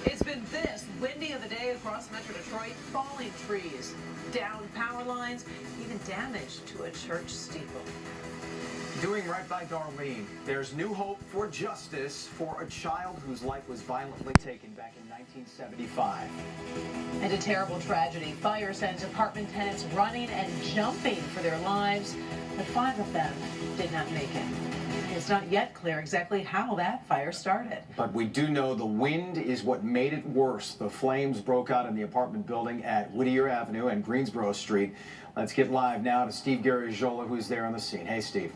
It's been this windy of the day across Metro Detroit, falling trees, down power lines, even damage to a church steeple. Doing right by Darlene. There's new hope for justice for a child whose life was violently taken back in 1975. And a terrible tragedy. Fire sent apartment tenants running and jumping for their lives, but 5 of them did not make it. It's not yet clear exactly how that fire started. But we do know the wind is what made it worse. The flames broke out in the apartment building at Whittier Avenue and Greensboro Street. Let's get live now to Steve Garagiola, who's there on the scene. Hey, Steve.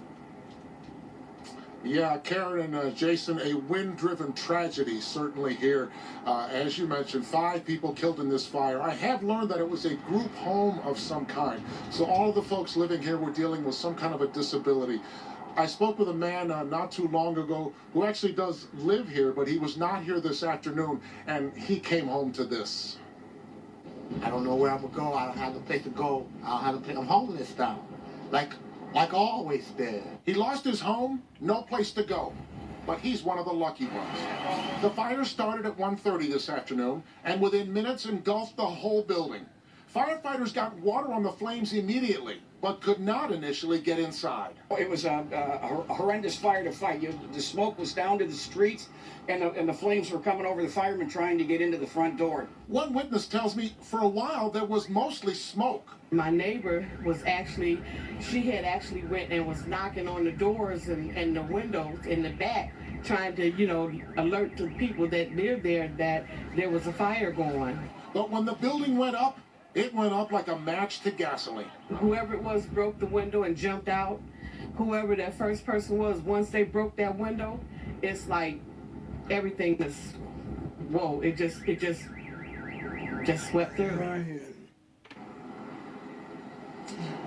Yeah, Karen and Jason, a wind-driven tragedy certainly here. As you mentioned, 5 people killed in this fire. I have learned that it was a group home of some kind. So all of the folks living here were dealing with some kind of a disability. I spoke with a man not too long ago who actually does live here, but he was not here this afternoon, and he came home to this. I don't know where I'm gonna go. I don't have a place to go. I don't have a place. I'm homeless now. Like I always did. He lost his home, no place to go. But he's one of the lucky ones. The fire started at 1:30 this afternoon, and within minutes engulfed the whole building. Firefighters got water on the flames immediately, but could not initially get inside. It was a horrendous fire to fight. The smoke was down to the streets, and the flames were coming over the firemen trying to get into the front door. One witness tells me for a while there was mostly smoke. My neighbor was she had actually went and was knocking on the doors and the windows in the back, trying to, alert the people that live there that there was a fire going. But when the building went up, it went up like a match to gasoline. Whoever it was broke the window and jumped out. Whoever that first person was, once they broke that window, it's like everything is, whoa, it just swept through.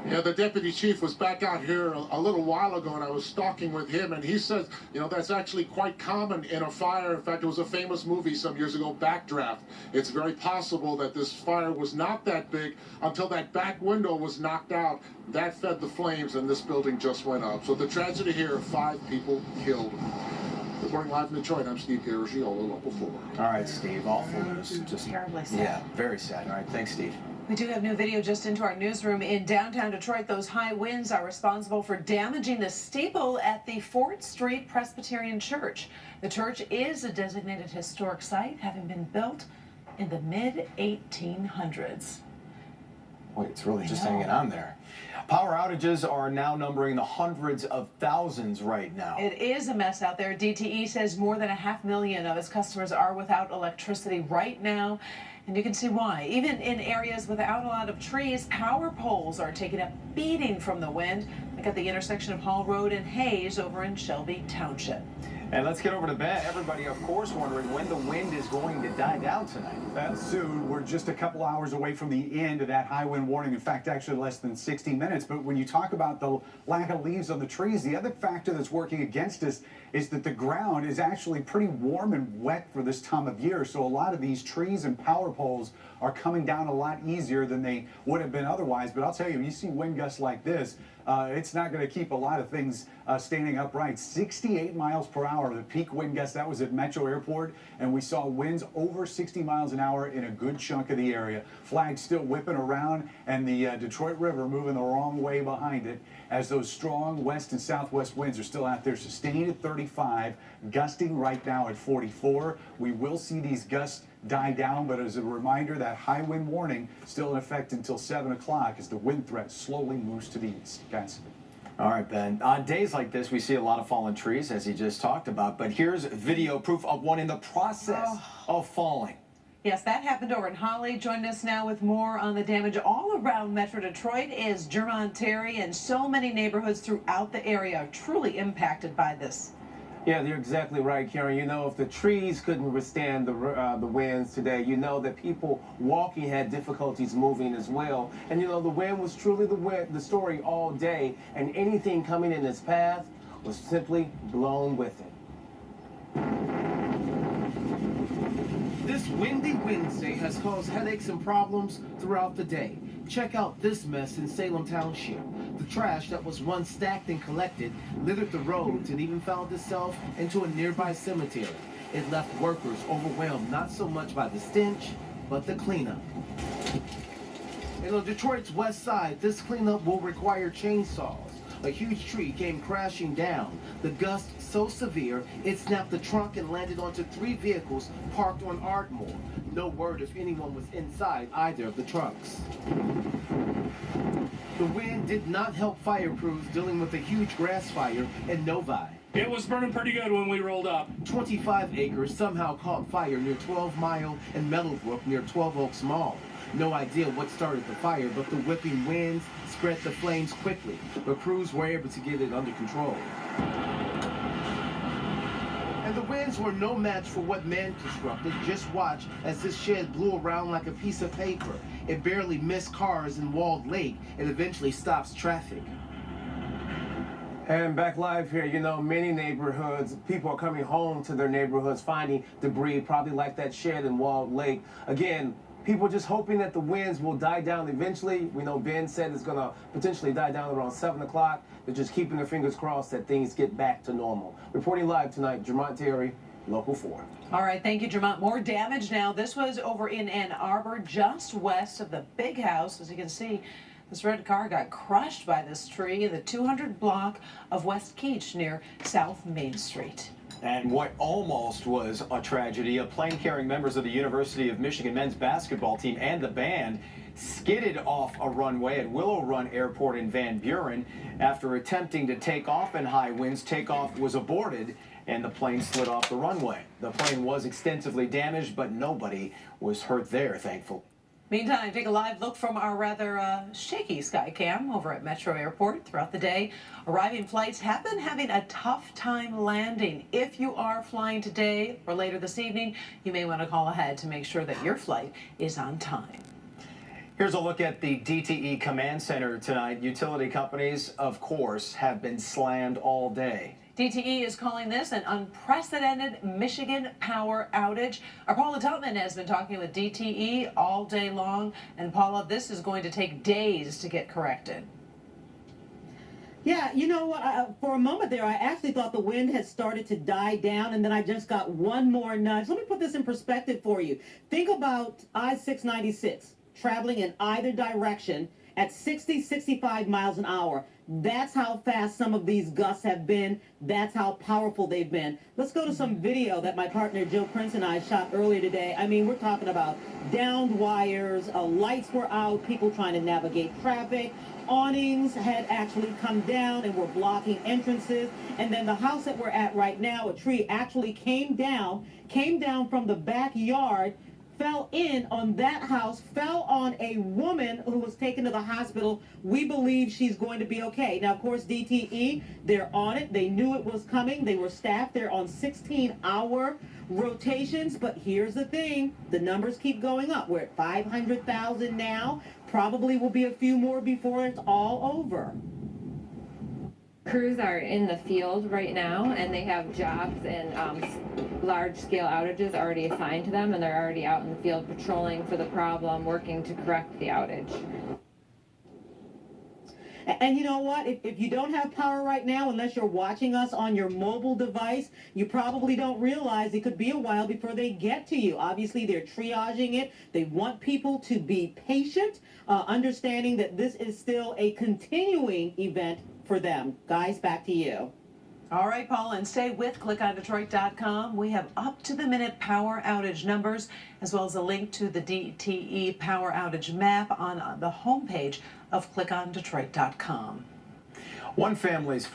Yeah, the deputy chief was back out here a little while ago, and I was talking with him, and he says, that's actually quite common in a fire. In fact, it was a famous movie some years ago, Backdraft. It's very possible that this fire was not that big until that back window was knocked out. That fed the flames, and this building just went up. So the tragedy here, 5 people killed. Reporting live from Detroit, I'm Steve Garagiola, Local 4. All right, Steve. Awful news. Just Terribly sad. Yeah, very sad. All right, thanks, Steve. We do have new video just into our newsroom in downtown Detroit. Those high winds are responsible for damaging the steeple at the Fort Street Presbyterian Church. The church is a designated historic site, having been built in the mid-1800s. Boy, it's really just hanging on there. Power outages are now numbering the hundreds of thousands right now. It is a mess out there. DTE says more than 500,000 of its customers are without electricity right now. And you can see why. Even in areas without a lot of trees, power poles are taking a beating from the wind, like at the intersection of Hall Road and Hayes over in Shelby Township. And let's get over to Ben. Everybody, of course, wondering when the wind is going to die down tonight. Soon. We're just a couple hours away from the end of that high wind warning. In fact, actually less than 60 minutes. But when you talk about the lack of leaves on the trees, the other factor that's working against us is that the ground is actually pretty warm and wet for this time of year. So a lot of these trees and power poles are coming down a lot easier than they would have been otherwise. But I'll tell you, when you see wind gusts like this, it's not going to keep a lot of things standing upright. 68 miles per hour, the peak wind gust, that was at Metro Airport, and we saw winds over 60 miles an hour in a good chunk of the area. Flags still whipping around, and the Detroit River moving the wrong way behind it as those strong west and southwest winds are still out there, sustained at 35, gusting right now at 44. We will see these gusts die down, but as a reminder, that high wind warning still in effect until 7 o'clock as the wind threat slowly moves to the east. Guys. All right, Ben. On days like this, we see a lot of fallen trees, as he just talked about. But here's video proof of one in the process of falling. Yes, that happened over in Holly. Joining us now with more on the damage all around Metro Detroit is Jermon Terry, and so many neighborhoods throughout the area are truly impacted by this. Yeah, you're exactly right, Karen. If the trees couldn't withstand the winds today, that people walking had difficulties moving as well. And the wind was truly the story all day, and anything coming in its path was simply blown with it. This windy Wednesday has caused headaches and problems throughout the day. Check out this mess in Salem Township. The trash that was once stacked and collected littered the roads and even found itself into a nearby cemetery. it left workers overwhelmed not so much by the stench, but the cleanup. And on Detroit's west side, this cleanup will require chainsaws. A huge tree came crashing down. The gust so severe, it snapped the trunk and landed onto 3 vehicles parked on Ardmore. No word if anyone was inside either of the trucks. The wind did not help fire crews dealing with a huge grass fire in Novi. It was burning pretty good when we rolled up. 25 acres somehow caught fire near 12 Mile and Meadowbrook near 12 Oaks Mall. No idea what started the fire, but the whipping winds spread the flames quickly. The crews were able to get it under control. And the winds were no match for what man constructed. Just watch as this shed blew around like a piece of paper. It barely missed cars in Walled Lake. It eventually stops traffic. And back live here, you know, many neighborhoods, people are coming home to their neighborhoods, finding debris, probably like that shed in Walled Lake. Again, people just hoping that the winds will die down eventually. We know Ben said it's going to potentially die down around 7 o'clock. They're just keeping their fingers crossed that things get back to normal. Reporting live tonight, Jermont Terry, Local 4. All right, thank you, Jermont. More damage now. This was over in Ann Arbor, just west of the big house. As you can see, this red car got crushed by this tree in the 200 block of West Keach near South Main Street. And what almost was a tragedy, a plane carrying members of the University of Michigan men's basketball team and the band skidded off a runway at Willow Run Airport in Van Buren. After attempting to take off in high winds, takeoff was aborted and the plane slid off the runway. The plane was extensively damaged, but nobody was hurt there, thankfully. Meantime, take a live look from our rather shaky sky cam over at Metro Airport throughout the day. Arriving flights have been having a tough time landing. If you are flying today or later this evening, you may want to call ahead to make sure that your flight is on time. Here's a look at the DTE Command Center tonight. Utility companies, of course, have been slammed all day. DTE is calling this an unprecedented Michigan power outage. Our Paula Tutman has been talking with DTE all day long. And Paula, this is going to take days to get corrected. Yeah, you know what? For a moment there, I actually thought the wind had started to die down, and then I just got one more nudge. Let me put this in perspective for you. Think about I-696 traveling in either direction at 60, 65 miles an hour. That's how fast some of these gusts have been. That's how powerful they've been. Let's go to some video that my partner Joe Prince and I shot earlier today. I mean, we're talking about downed wires, lights were out, people trying to navigate traffic. Awnings had actually come down and were blocking entrances. And then the house that we're at right now, a tree actually came down from the backyard, fell in on that house, fell on a woman who was taken to the hospital. We believe she's going to be okay. Now, of course, DTE, they're on it. They knew it was coming. They were staffed. They're on 16-hour rotations. But here's the thing. The numbers keep going up. We're at 500,000 now. Probably will be a few more before it's all over. Crews are in the field right now, and they have jobs and large-scale outages already assigned to them, and they're already out in the field patrolling for the problem, working to correct the outage. And you know what? If you don't have power right now, unless you're watching us on your mobile device, you probably don't realize it could be a while before they get to you. Obviously, they're triaging it. They want people to be patient, understanding that this is still a continuing event for them. Guys, back to you. All right, Paul, and stay with ClickOnDetroit.com. We have up-to-the-minute power outage numbers, as well as a link to the DTE power outage map on the homepage of ClickOnDetroit.com. One family's